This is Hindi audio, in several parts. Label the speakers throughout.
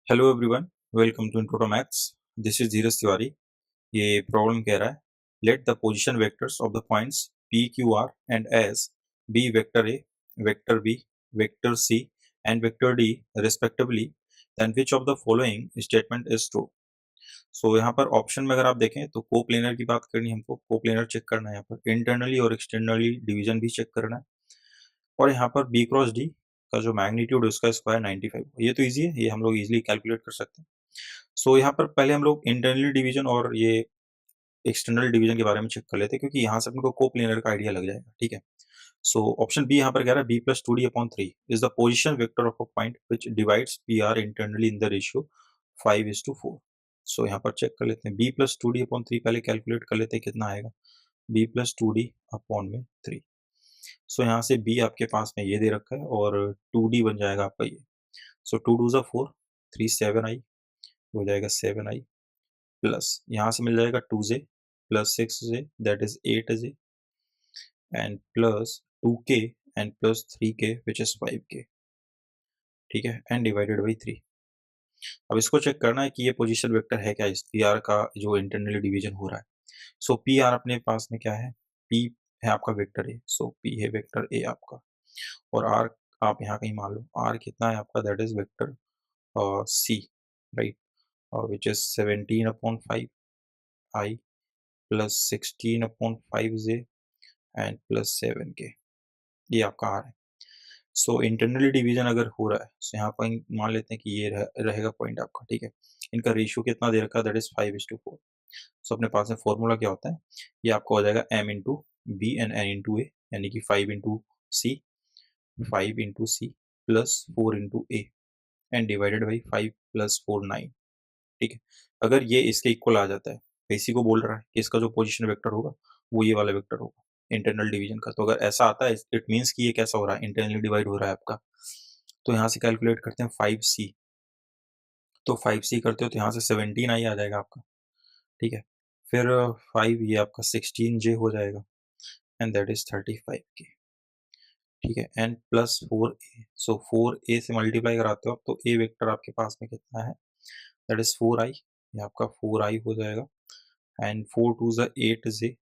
Speaker 1: Hello everyone, welcome to intro to maths. This is Dheeraj Tiwari. ये प्रॉब्लम कह रहा है, let the position vectors of the points P Q R and S be vector A, vector B, vector C and vector D respectively, then which of the following statement is true. So यहाँ पर ऑप्शन में अगर आप देखें तो कोप्लेनर की बात करनी है, हमको कोप्लेनर चेक करना है, यहाँ पर इंटरनली और एक्सटर्नली डिवीजन भी चेक करना है, और यहाँ पर बी क्रॉस डी का जो मैग्नीट्यूड है उसका स्क्वायर 95। ये तो इजी है, ये हम लोग इजीली कैलकुलेट कर सकते हैं। सो यहाँ पर पहले हम लोग इंटरनली डिवीजन और ये एक्सटर्नल डिवीजन के बारे में चेक कर लेते हैं, क्योंकि यहाँ से हमको कोप्लेनर का आइडिया लग जाएगा। ठीक है, सो ऑप्शन बी यहाँ पर कह रहा है B plus two D upon three is the position vector of a point which divides P R internally in the ratio 5:4। So यहाँ पर चेक कर लेते हैं, B plus two D upon three पहले कैलकुलेट कर लेते हैं कितना आएगा, B plus two D upon में थ्री। सो यहाँ से बी आपके पास में ये दे रखा है और टू डी बन जाएगा आपका ये। सो टू टू ज़ा फोर, थ्री सेवन आई हो जाएगा, सेवन आई प्लस यहाँ से मिल जाएगा two j plus six j that is eight j and plus two k and plus three k which is five के। ठीक है, एंड डिवाइडेड बाई थ्री। अब इसको चेक करना है कि ये पोजीशन वेक्टर है क्या, इस पी आर का जो इंटरनली डिवीजन हो रहा है। सो पी आर अपने पास में क्या है, पी है आपका वेक्टर ए, सो पी है वेक्टर ए आपका, और आर आप यहाँ कहीं मान लो आर कितना है आपका, that is vector C, right, which is 17/5 i plus 16/5 j and plus 7 k. ये आपका आर है। सो इंटरनली डिवीजन अगर हो रहा है तो यहाँ पर मान लेते हैं कि ये रहेगा पॉइंट आपका। ठीक है, इनका रेशियो कितना दे रखा है, दैट इज 5:4। सो अपने पास में फॉर्मूला क्या होता है, ये आपका हो जाएगा m into B and n into A, यानी कि 5 into C plus 4 into A and divided by 5 plus 4 9। ठीक है, अगर ये इसके इक्वल आ जाता है तो इसी को बोल रहा है कि इसका जो पोजीशन वेक्टर होगा वो ये वाला वेक्टर होगा इंटरनल डिवीजन का। तो अगर ऐसा आता है इट मीन्स कि ये कैसा हो रहा है, इंटरनली डिवाइड हो रहा है आपका। तो यहाँ से कैलकुलेट करते हैं 5c, तो 5c करते हो तो यहाँ से 17 आई आ जाएगा आपका। ठीक है, फिर 5 ये आपका 16j हो जाएगा एंड दैट इज 35k। ठीक है, and plus 4a, so 4a से मल्टीप्लाई कराते हो आप तो a वेक्टर आपके पास में कितना है, दैट इज 4i, ये आपका 4i हो जाएगा एंड 4 2 ज़ा 8 जे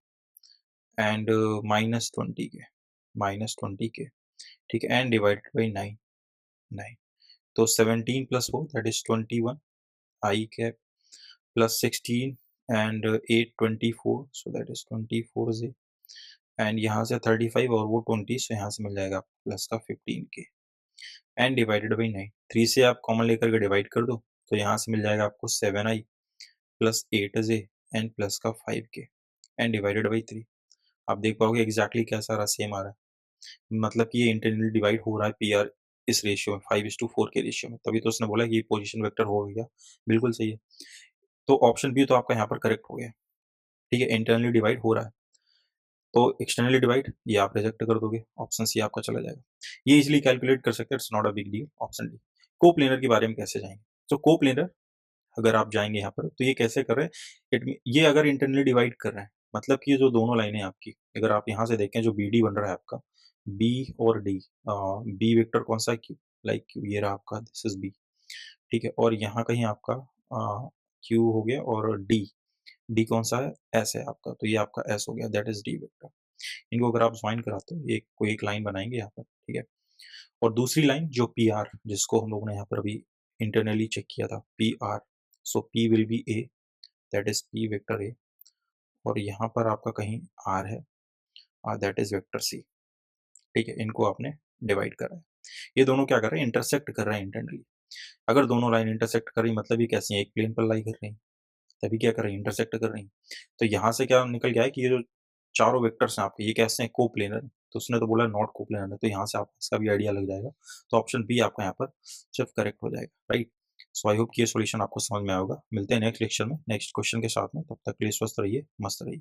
Speaker 1: एंड -20 के। ठीक है, एंड डिवाइडेड बाई 9 9। तो 17 plus 4 that is 21 I cap plus 16 and 8 24, so that is 24 J and यहाँ से 35 और वो 20, सो यहाँ से मिल जाएगा प्लस का 15 के एंड डिवाइडेड बाई 9। 3 से आप कॉमन लेकर के डिवाइड कर दो तो यहाँ से मिल जाएगा आपको 7i plus 8 J and plus का 5k एंड डिवाइडेड बाई 3। आप देख पाओगे एग्जैक्टली क्या सारा सेम आ रहा है, मतलब कि ये इंटरनली डिवाइड हो रहा है पी आर इस रेशियो में 5:4 के रेशियो में, तभी तो उसने बोला कि पोजीशन वेक्टर हो गया। बिल्कुल सही है, तो ऑप्शन बी तो आपका यहाँ पर करेक्ट हो गया। ठीक है, इंटरनली डिवाइड हो रहा है तो एक्सटर्नली डिवाइड ये आप रिजेक्ट कर दोगे, ऑप्शन सी आपका चला जाएगा। ये इजिली कैलकुलेट कर सकते हैं, it's not a big deal. Option D. Coplanar के बारे में कैसे जाएंगे, तो कोप्लेनर अगर आप जाएंगे यहाँ पर तो ये कैसे कर रहे हैं, ये अगर इंटरनली डिवाइड कर रहे हैं मतलब कि जो दोनों लाइनें आपकी, अगर आप यहाँ से देखें जो बी डी बन रहा है आपका, बी और डी, बी वेक्टर कौन सा है, क्यू, लाइक क्यू, ये रहा आपका, दिस इज बी। ठीक है, और यहाँ कहीं आपका क्यू हो गया और डी, डी कौन सा है, एस है आपका, तो ये आपका एस हो गया, दैट इज डी वेक्टर। इनको अगर आप ज्वाइन कराते हो ये कोई एक लाइन बनाएंगे यहाँ पर। ठीक है, और दूसरी लाइन जो पी आर, जिसको हम लोगों ने यहाँ पर अभी इंटरनली चेक किया था, P R, so P will be A, that is P vector A, और यहाँ पर आपका कहीं आर है, दैट इज वेक्टर सी। ठीक है, इनको आपने डिवाइड करा है। ये दोनों क्या कर रहे हैं, इंटरसेक्ट कर रहे हैं इंटरनली। अगर दोनों लाइन इंटरसेक्ट कर रही मतलब ये कैसी है, एक प्लेन पर लाई कर रही, तभी क्या कर रही है, इंटरसेक्ट कर रही। तो यहाँ से क्या निकल गया है कि ये जो चारों वेक्टर्स हैं आपके ये कैसे हैं, कोप्लेनर। तो उसने तो बोला नॉट कोप्लेनर है, तो यहाँ से आपको इसका भी आइडिया लग जाएगा। तो ऑप्शन बी आपका यहाँ पर सिर्फ करेक्ट हो जाएगा, राइट। सो आई होप कि ये सॉल्यूशन आपको समझ में आएगा। मिलते हैं नेक्स्ट लेक्चर में नेक्स्ट क्वेश्चन के साथ में, तब तक के लिए स्वस्थ रहिए, मस्त रहिए।